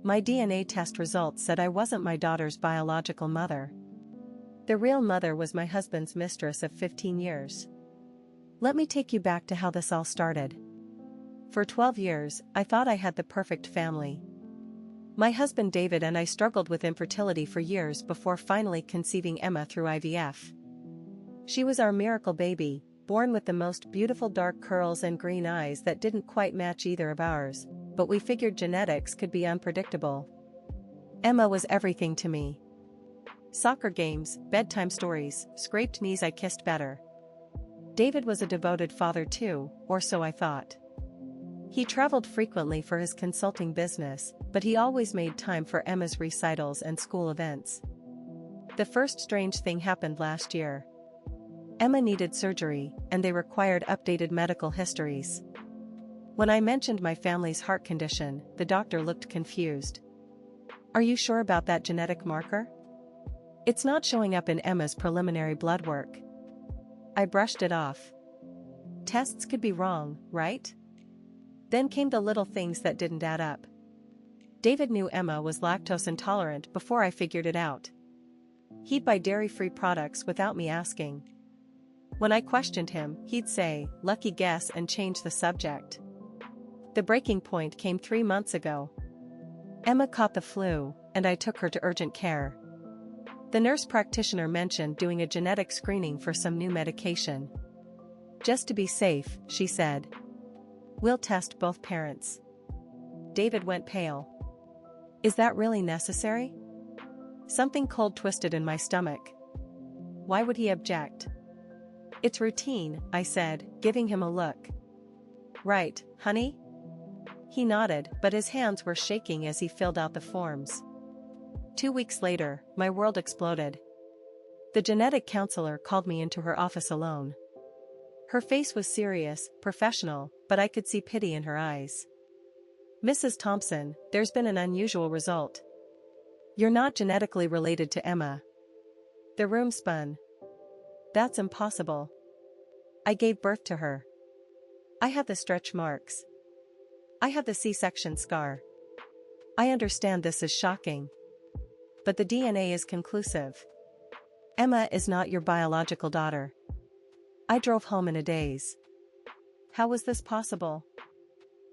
My DNA test results said I wasn't my daughter's biological mother. The real mother was my husband's mistress of 15 years. Let me take you back to how this all started. For 12 years, I thought I had the perfect family. My husband David and I struggled with infertility for years before finally conceiving Emma through IVF. She was our miracle baby, born with the most beautiful dark curls and green eyes that didn't quite match either of ours, but we figured genetics could be unpredictable. Emma was everything to me. Soccer games, bedtime stories, scraped knees I kissed better. David was a devoted father too, or so I thought. He traveled frequently for his consulting business, but he always made time for Emma's recitals and school events. The first strange thing happened last year. Emma needed surgery, and they required updated medical histories. When I mentioned my family's heart condition, the doctor looked confused. Are you sure about that genetic marker? It's not showing up in Emma's preliminary blood work. I brushed it off. Tests could be wrong, right? Then came the little things that didn't add up. David knew Emma was lactose intolerant before I figured it out. He'd buy dairy-free products without me asking. When I questioned him, he'd say, "Lucky guess," and change the subject. The breaking point came 3 months ago. Emma caught the flu, and I took her to urgent care. The nurse practitioner mentioned doing a genetic screening for some new medication. Just to be safe, she said. We'll test both parents. David went pale. Is that really necessary? Something cold twisted in my stomach. Why would he object? It's routine, I said, giving him a look. Right, honey? He nodded, but his hands were shaking as he filled out the forms. 2 weeks later, my world exploded. The genetic counselor called me into her office alone. Her face was serious, professional, but I could see pity in her eyes. Mrs. Thompson, there's been an unusual result. You're not genetically related to Emma. The room spun. That's impossible. I gave birth to her. I have the stretch marks. I have the C-section scar. I understand this is shocking. But the DNA is conclusive. Emma is not your biological daughter. I drove home in a daze. How was this possible?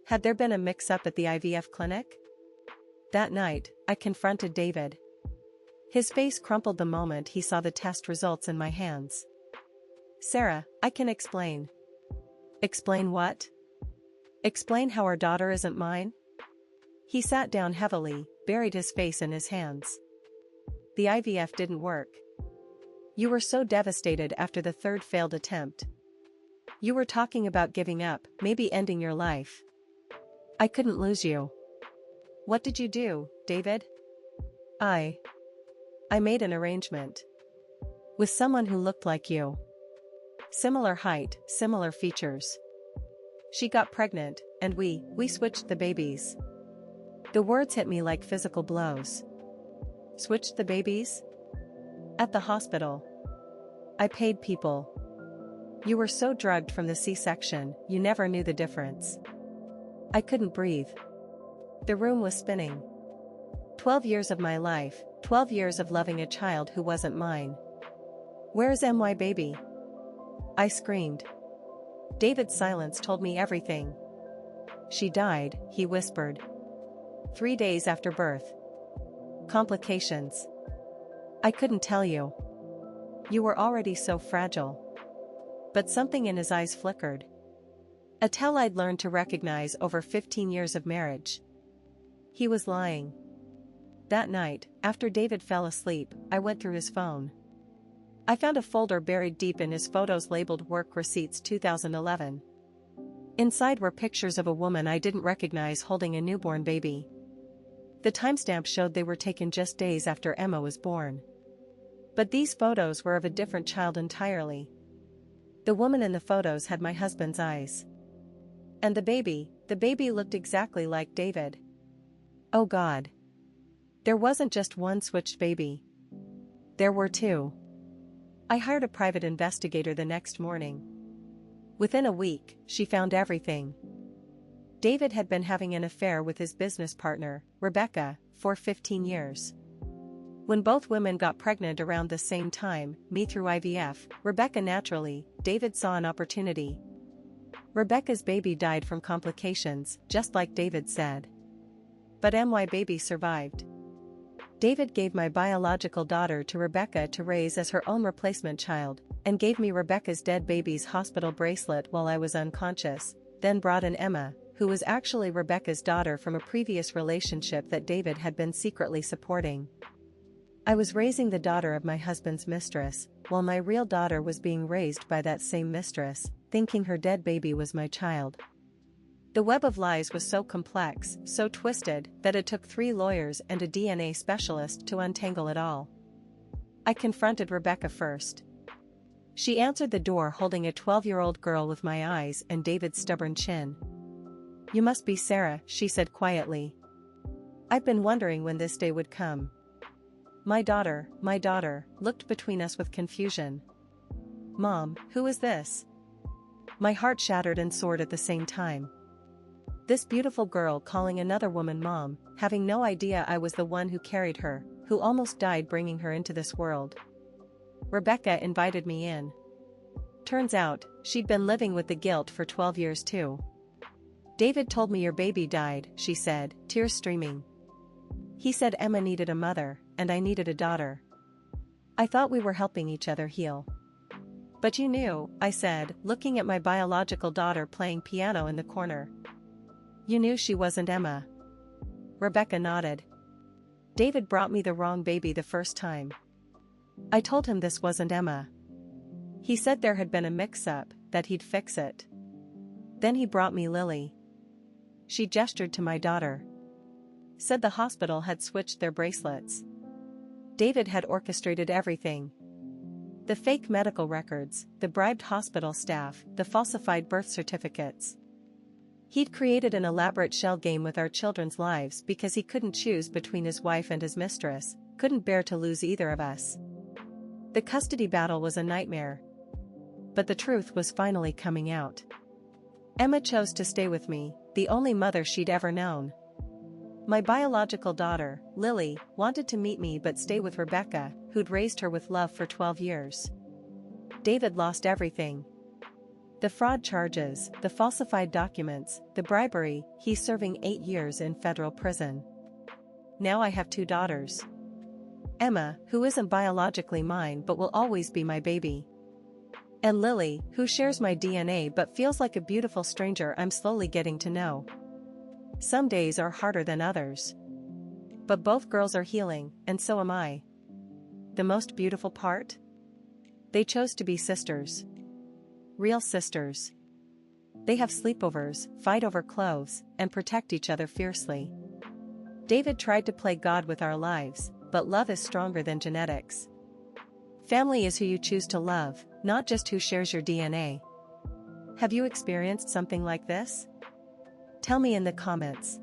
Had there been a mix-up at the IVF clinic? That night, I confronted David. His face crumpled the moment he saw the test results in my hands. Sarah, I can explain. Explain what? Explain how our daughter isn't mine? He sat down heavily, buried his face in his hands. The IVF didn't work. You were so devastated after the third failed attempt. You were talking about giving up, maybe ending your life. I couldn't lose you. What did you do, David? I made an arrangement. With someone who looked like you. Similar height, similar features. She got pregnant, and we switched the babies. The words hit me like physical blows. Switched the babies? At the hospital. I paid people. You were so drugged from the C-section, you never knew the difference. I couldn't breathe. The room was spinning. 12 years of my life, 12 years of loving a child who wasn't mine. Where's my baby? I screamed. David's silence told me everything. She died, he whispered. 3 days after birth. Complications. I couldn't tell you. You were already so fragile. But something in his eyes flickered. A tell I'd learned to recognize over 15 years of marriage. He was lying. That night, after David fell asleep, I went through his phone. I found a folder buried deep in his photos labeled Work Receipts 2011. Inside were pictures of a woman I didn't recognize holding a newborn baby. The timestamp showed they were taken just days after Emma was born. But these photos were of a different child entirely. The woman in the photos had my husband's eyes. And the baby looked exactly like David. Oh God. There wasn't just one switched baby. There were two. I hired a private investigator the next morning. Within a week, she found everything. David had been having an affair with his business partner, Rebecca, for 15 years. When both women got pregnant around the same time, me through IVF, Rebecca naturally, David saw an opportunity. Rebecca's baby died from complications, just like David said. But my baby survived. David gave my biological daughter to Rebecca to raise as her own replacement child, and gave me Rebecca's dead baby's hospital bracelet while I was unconscious, then brought in Emma, who was actually Rebecca's daughter from a previous relationship that David had been secretly supporting. I was raising the daughter of my husband's mistress, while my real daughter was being raised by that same mistress, thinking her dead baby was my child. The web of lies was so complex, so twisted, that it took 3 lawyers and a DNA specialist to untangle it all. I confronted Rebecca first. She answered the door holding a 12-year-old girl with my eyes and David's stubborn chin. "You must be Sarah," she said quietly. "I've been wondering when this day would come." My daughter, looked between us with confusion. "Mom, who is this?" My heart shattered and soared at the same time. This beautiful girl calling another woman mom, having no idea I was the one who carried her, who almost died bringing her into this world. Rebecca invited me in. Turns out, she'd been living with the guilt for 12 years too. "David told me your baby died," she said, tears streaming. "He said Emma needed a mother, and I needed a daughter. I thought we were helping each other heal." "But you knew," I said, looking at my biological daughter playing piano in the corner. "You knew she wasn't Emma." Rebecca nodded. "David brought me the wrong baby the first time. I told him this wasn't Emma. He said there had been a mix-up, that he'd fix it. Then he brought me Lily." She gestured to my daughter. "Said the hospital had switched their bracelets. David had orchestrated everything. The fake medical records, the bribed hospital staff, the falsified birth certificates. He'd created an elaborate shell game with our children's lives because he couldn't choose between his wife and his mistress, couldn't bear to lose either of us. The custody battle was a nightmare. But the truth was finally coming out. Emma chose to stay with me, the only mother she'd ever known. My biological daughter, Lily, wanted to meet me but stay with Rebecca, who'd raised her with love for 12 years. David lost everything. The fraud charges, the falsified documents, the bribery, he's serving 8 years in federal prison. Now I have 2 daughters. Emma, who isn't biologically mine but will always be my baby. And Lily, who shares my DNA but feels like a beautiful stranger I'm slowly getting to know. Some days are harder than others. But both girls are healing, and so am I. The most beautiful part? They chose to be sisters. Real sisters. They have sleepovers, fight over clothes, and protect each other fiercely. David tried to play God with our lives, but love is stronger than genetics. Family is who you choose to love, not just who shares your DNA. Have you experienced something like this? Tell me in the comments.